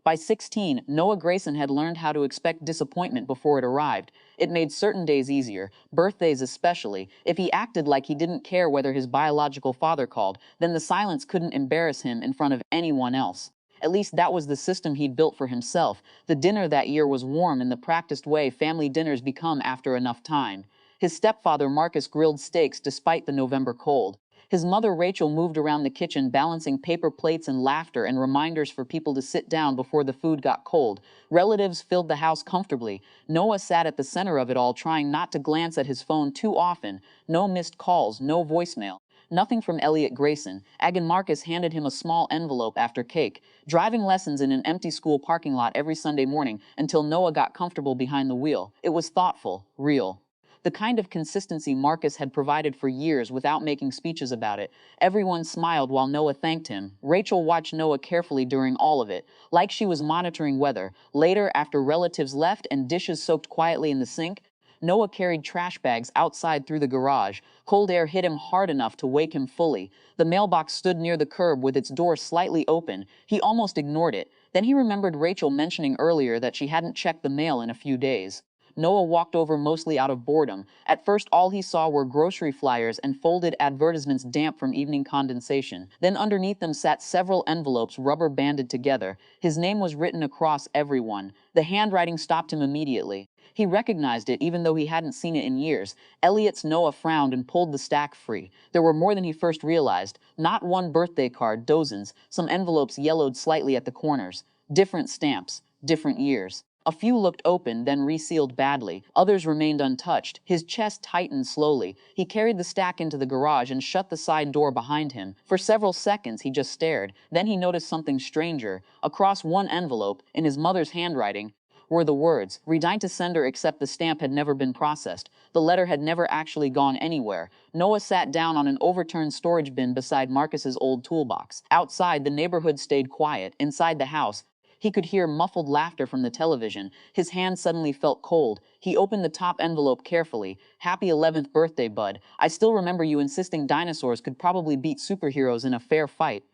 By 16, Noah Grayson had learned how to expect disappointment before it arrived. It made certain days easier, birthdays especially. If he acted like he didn't care whether his biological father called, then the silence couldn't embarrass him in front of anyone else. At least that was the system he'd built for himself. The dinner that year was warm in the practiced way family dinners become after enough time. His stepfather Marcus grilled steaks despite the November cold. His mother Rachel moved around the kitchen balancing paper plates and laughter and reminders for people to sit down before the food got cold. Relatives filled the house comfortably. Noah sat at the center of it all, trying not to glance at his phone too often. No missed calls, no voicemail. Nothing from Elliot Grayson. Agan Marcus handed him a small envelope after cake. Driving lessons in an empty school parking lot every Sunday morning until Noah got comfortable behind the wheel. It was thoughtful, real. The kind of consistency Marcus had provided for years without making speeches about it. Everyone smiled while Noah thanked him. Rachel watched Noah carefully during all of it, like she was monitoring weather. Later, after relatives left and dishes soaked quietly in the sink, Noah carried trash bags outside through the garage. Cold air hit him hard enough to wake him fully. The mailbox stood near the curb with its door slightly open. He almost ignored it. Then he remembered Rachel mentioning earlier that she hadn't checked the mail in a few days. Noah walked over mostly out of boredom. At first, all he saw were grocery flyers and folded advertisements damp from evening condensation. Then underneath them sat several envelopes rubber banded together. His name was written across every one. The handwriting stopped him immediately. He recognized it even though he hadn't seen it in years. Elliot's. Noah frowned and pulled the stack free. There were more than he first realized. Not one birthday card, dozens. Some envelopes yellowed slightly at the corners. Different stamps, different years. A few looked open, then resealed badly. Others remained untouched. His chest tightened slowly. He carried the stack into the garage and shut the side door behind him. For several seconds, he just stared. Then he noticed something stranger. Across one envelope, in his mother's handwriting, were the words, "Redigned to sender," except the stamp had never been processed. The letter had never actually gone anywhere. Noah sat down on an overturned storage bin beside Marcus's old toolbox. Outside, the neighborhood stayed quiet. Inside the house, he could hear muffled laughter from the television. His hand suddenly felt cold. He opened the top envelope carefully. "Happy 11th birthday, bud. I still remember you insisting dinosaurs could probably beat superheroes in a fair fight."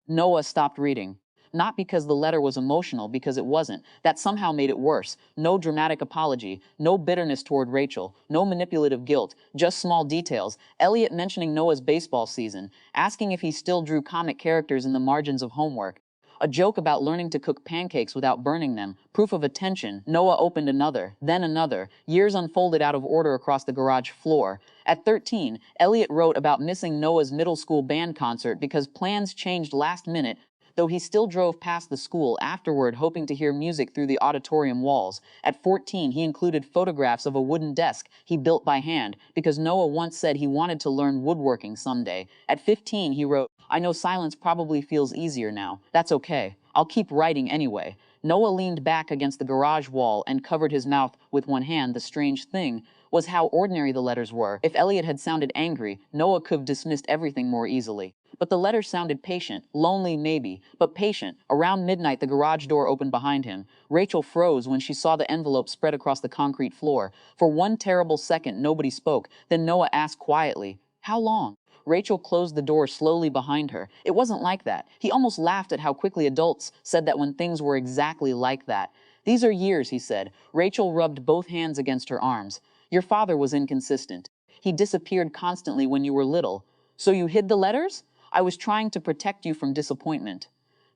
Noah stopped reading. Not because the letter was emotional, because it wasn't. That somehow made it worse. No dramatic apology, no bitterness toward Rachel, no manipulative guilt, just small details. Elliot mentioning Noah's baseball season, asking if he still drew comic characters in the margins of homework. A joke about learning to cook pancakes without burning them. Proof of attention. Noah opened another, then another. Years unfolded out of order across the garage floor. At 13, Elliot wrote about missing Noah's middle school band concert because plans changed last minute, though he still drove past the school afterward hoping to hear music through the auditorium walls. At 14, he included photographs of a wooden desk he built by hand because Noah once said he wanted to learn woodworking someday. At 15, he wrote, "I know silence probably feels easier now. That's okay. I'll keep writing anyway." Noah leaned back against the garage wall and covered his mouth with one hand. The strange thing was how ordinary the letters were. If Elliot had sounded angry, Noah could have dismissed everything more easily. But the letter sounded patient, lonely maybe, but patient. Around midnight, the garage door opened behind him. Rachel froze when she saw the envelope spread across the concrete floor. For one terrible second, nobody spoke. Then Noah asked quietly, "How long?" Rachel closed the door slowly behind her. It wasn't like that. He almost laughed at how quickly adults said that when things were exactly like that. "These are years," he said. Rachel rubbed both hands against her arms. "Your father was inconsistent. He disappeared constantly when you were little. So you hid the letters?" "I was trying to protect you from disappointment."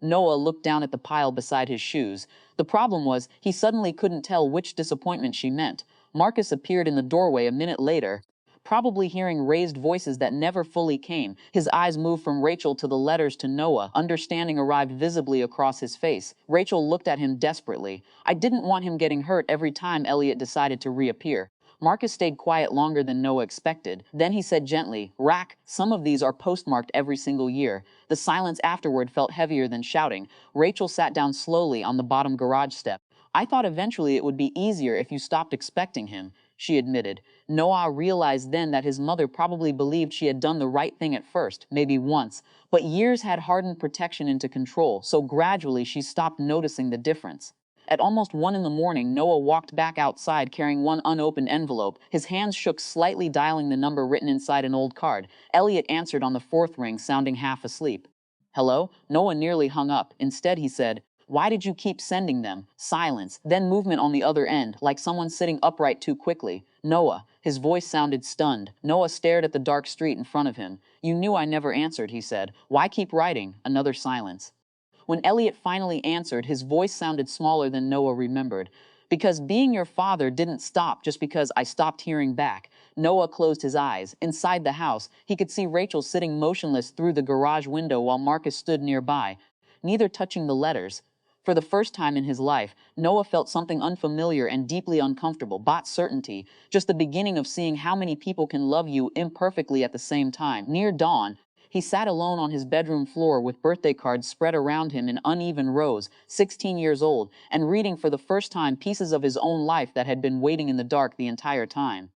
Noah looked down at the pile beside his shoes. The problem was, he suddenly couldn't tell which disappointment she meant. Marcus appeared in the doorway a minute later, probably hearing raised voices that never fully came. His eyes moved from Rachel to the letters to Noah. Understanding arrived visibly across his face. Rachel looked at him desperately. "I didn't want him getting hurt every time Elliot decided to reappear." Marcus stayed quiet longer than Noah expected. Then he said gently, "Rack, some of these are postmarked every single year." The silence afterward felt heavier than shouting. Rachel sat down slowly on the bottom garage step. "I thought eventually it would be easier if you stopped expecting him," she admitted. Noah realized then that his mother probably believed she had done the right thing at first, maybe once. But years had hardened protection into control, so gradually she stopped noticing the difference. At almost 1 in the morning, Noah walked back outside carrying one unopened envelope. His hands shook slightly, dialing the number written inside an old card. Elliot answered on the 4th ring, sounding half asleep. "Hello?" Noah nearly hung up. Instead, he said, Why did you keep sending them? Silence, then movement on the other end, like someone sitting upright too quickly. Noah. His voice sounded stunned. Noah stared at the dark street in front of him. You knew I never answered, he said. Why keep writing? Another silence. When Elliot finally answered, his voice sounded smaller than Noah remembered. Because being your father didn't stop just because I stopped hearing back. Noah closed his eyes. Inside the house, he could see Rachel sitting motionless through the garage window while Marcus stood nearby, neither touching the letters. For the first time in his life, Noah felt something unfamiliar and deeply uncomfortable, bought certainty, just the beginning of seeing how many people can love you imperfectly at the same time. Near dawn, he sat alone on his bedroom floor with birthday cards spread around him in uneven rows, 16 years old, and reading for the first time pieces of his own life that had been waiting in the dark the entire time.